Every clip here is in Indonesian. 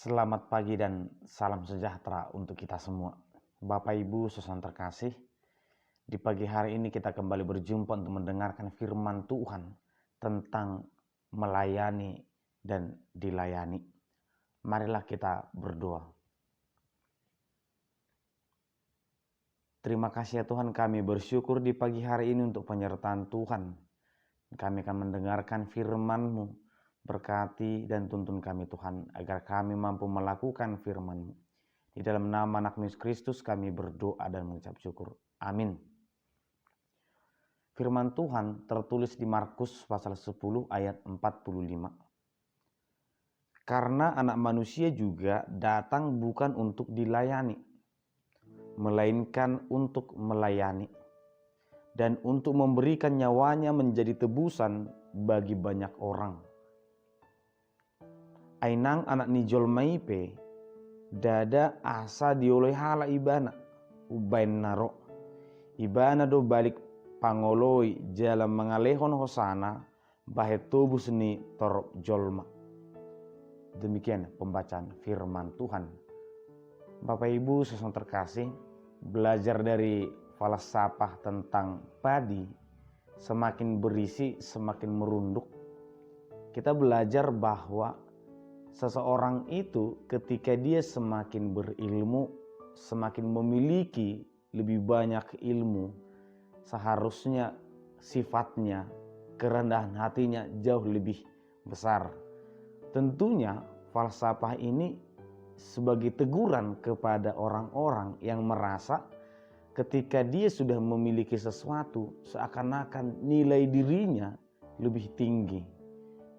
Selamat pagi dan salam sejahtera untuk kita semua. Bapak Ibu saudara terkasih, di pagi hari ini kita kembali berjumpa untuk mendengarkan firman Tuhan tentang melayani dan dilayani. Marilah kita berdoa. Terima kasih ya Tuhan, kami bersyukur di pagi hari ini untuk penyertaan Tuhan. Kami akan mendengarkan firman-Mu. Berkati dan tuntun kami Tuhan, agar kami mampu melakukan firman-Mu. Di dalam nama anak Yesus Kristus kami berdoa dan mengucap syukur. Amin. Firman Tuhan tertulis di Markus pasal 10 ayat 45. Karena anak manusia juga datang bukan untuk dilayani, melainkan untuk melayani, dan untuk memberikan nyawanya menjadi tebusan bagi banyak orang. Ainang anak nijol maipe dada asa dioleh hala ibana ubain naro ibana do balik pangoloi jalan mengalehon hosana bahe tubus ni torop jolma. Demikian pembacaan firman Tuhan. Bapak Ibu saudara terkasih, belajar dari falsafah tentang padi semakin berisi semakin merunduk. Kita belajar bahwa seseorang itu ketika dia semakin berilmu, semakin memiliki lebih banyak ilmu, seharusnya sifatnya, kerendahan hatinya jauh lebih besar. Tentunya falsafah ini sebagai teguran kepada orang-orang yang merasa ketika dia sudah memiliki sesuatu, seakan-akan nilai dirinya lebih tinggi.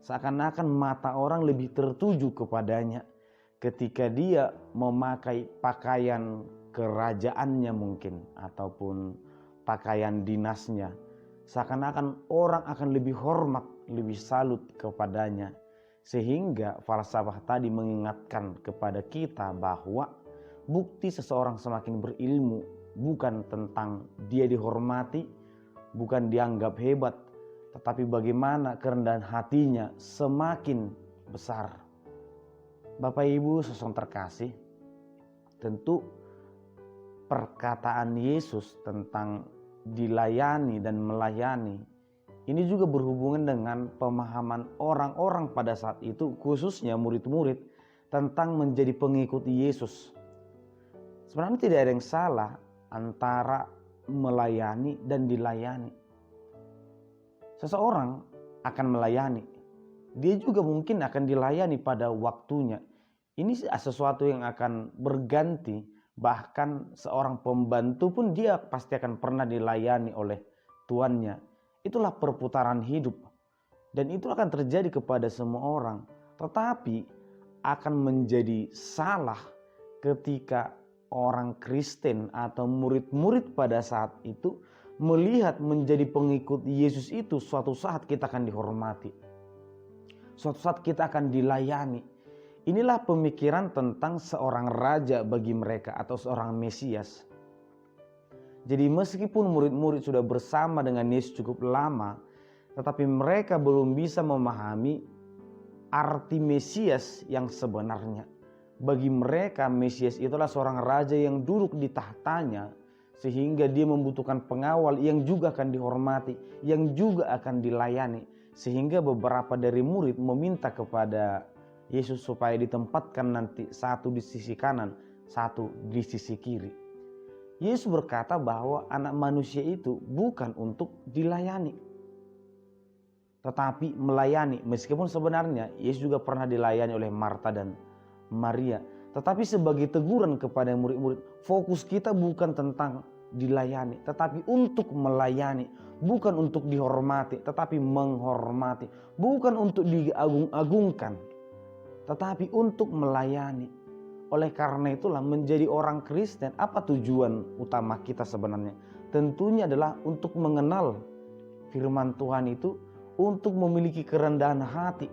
Seakan-akan mata orang lebih tertuju kepadanya ketika dia memakai pakaian kerajaannya mungkin ataupun pakaian dinasnya. Seakan-akan orang akan lebih hormat, lebih salut kepadanya. Sehingga falsafah tadi mengingatkan kepada kita bahwa bukti seseorang semakin berilmu bukan tentang dia dihormati, bukan dianggap hebat, tetapi bagaimana kerendahan hatinya semakin besar. Bapak Ibu saudara terkasih, tentu perkataan Yesus tentang dilayani dan melayani ini juga berhubungan dengan pemahaman orang-orang pada saat itu, khususnya murid-murid, tentang menjadi pengikut Yesus. Sebenarnya tidak ada yang salah antara melayani dan dilayani. Seseorang akan melayani, dia juga mungkin akan dilayani pada waktunya. Ini sesuatu yang akan berganti, bahkan seorang pembantu pun dia pasti akan pernah dilayani oleh tuannya. Itulah perputaran hidup, dan itu akan terjadi kepada semua orang. Tetapi akan menjadi salah ketika orang Kristen atau murid-murid pada saat itu melihat menjadi pengikut Yesus itu suatu saat kita akan dihormati, suatu saat kita akan dilayani. Inilah pemikiran tentang seorang raja bagi mereka atau seorang Mesias. Jadi meskipun murid-murid sudah bersama dengan Yesus cukup lama, tetapi mereka belum bisa memahami arti Mesias yang sebenarnya. Bagi mereka Mesias itulah seorang raja yang duduk di tahtanya, sehingga dia membutuhkan pengawal yang juga akan dihormati, yang juga akan dilayani. Sehingga beberapa dari murid meminta kepada Yesus supaya ditempatkan nanti satu di sisi kanan, satu di sisi kiri. Yesus berkata bahwa anak manusia itu bukan untuk dilayani, tetapi melayani. Meskipun sebenarnya Yesus juga pernah dilayani oleh Marta dan Maria. Tetapi sebagai teguran kepada murid-murid, fokus kita bukan tentang dilayani, tetapi untuk melayani. Bukan untuk dihormati, tetapi menghormati. Bukan untuk diagung-agungkan, tetapi untuk melayani. Oleh karena itulah menjadi orang Kristen, apa tujuan utama kita sebenarnya? Tentunya adalah untuk mengenal firman Tuhan itu, untuk memiliki kerendahan hati,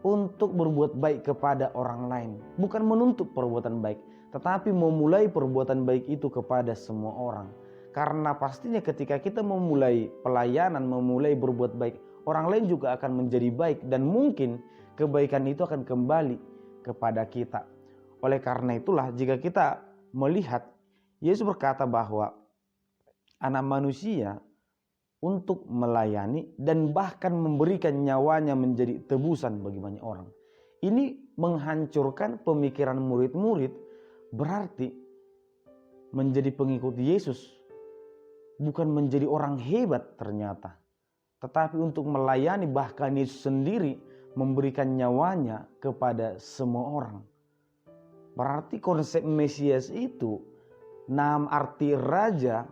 untuk berbuat baik kepada orang lain. Bukan menuntut perbuatan baik, tetapi memulai perbuatan baik itu kepada semua orang. Karena pastinya ketika kita memulai pelayanan, memulai berbuat baik, orang lain juga akan menjadi baik, dan mungkin kebaikan itu akan kembali kepada kita. Oleh karena itulah jika kita melihat, Yesus berkata bahwa anak manusia untuk melayani dan bahkan memberikan nyawanya menjadi tebusan bagi banyak orang. Ini menghancurkan pemikiran murid-murid, berarti menjadi pengikut Yesus bukan menjadi orang hebat ternyata, tetapi untuk melayani. Bahkan Yesus sendiri memberikan nyawanya kepada semua orang. Berarti konsep Mesias itu, nam arti raja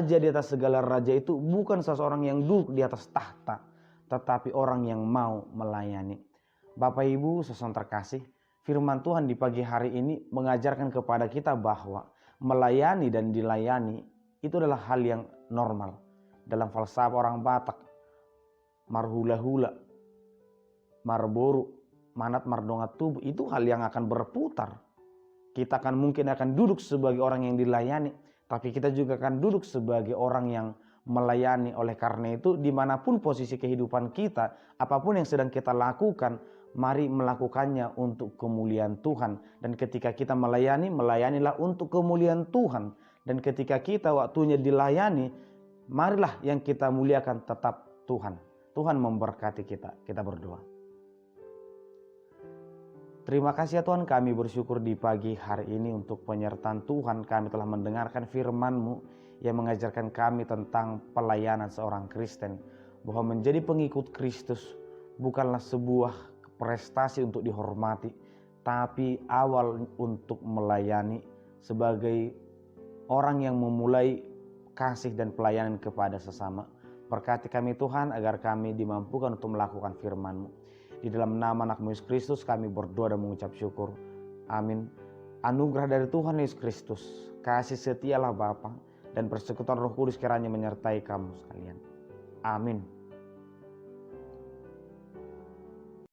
di atas segala raja itu bukan seseorang yang duduk di atas tahta, tetapi orang yang mau melayani. Bapak Ibu saudara terkasih, firman Tuhan di pagi hari ini mengajarkan kepada kita bahwa melayani dan dilayani itu adalah hal yang normal. Dalam falsafah orang Batak, marhula-hula, marboru, manat mardongat tubuh, itu hal yang akan berputar. Kita mungkin akan duduk sebagai orang yang dilayani, tapi kita juga akan duduk sebagai orang yang melayani. Oleh karena itu, dimanapun posisi kehidupan kita, apapun yang sedang kita lakukan, mari melakukannya untuk kemuliaan Tuhan. Dan ketika kita melayani, melayanilah untuk kemuliaan Tuhan. Dan ketika kita waktunya dilayani, marilah yang kita muliakan tetap Tuhan. Tuhan memberkati kita. Kita berdoa. Terima kasih ya Tuhan, kami bersyukur di pagi hari ini untuk penyertaan Tuhan. Kami telah mendengarkan firman-Mu yang mengajarkan kami tentang pelayanan seorang Kristen. Bahwa menjadi pengikut Kristus bukanlah sebuah prestasi untuk dihormati, tapi awal untuk melayani sebagai orang yang memulai kasih dan pelayanan kepada sesama. Berkati kami Tuhan agar kami dimampukan untuk melakukan firman-Mu. Di dalam nama anak Yesus Kristus kami berdoa dan mengucap syukur. Amin. Anugerah dari Tuhan Yesus Kristus, kasih setialah Bapa dan persekutuan Roh Kudus kiranya menyertai kamu sekalian. Amin.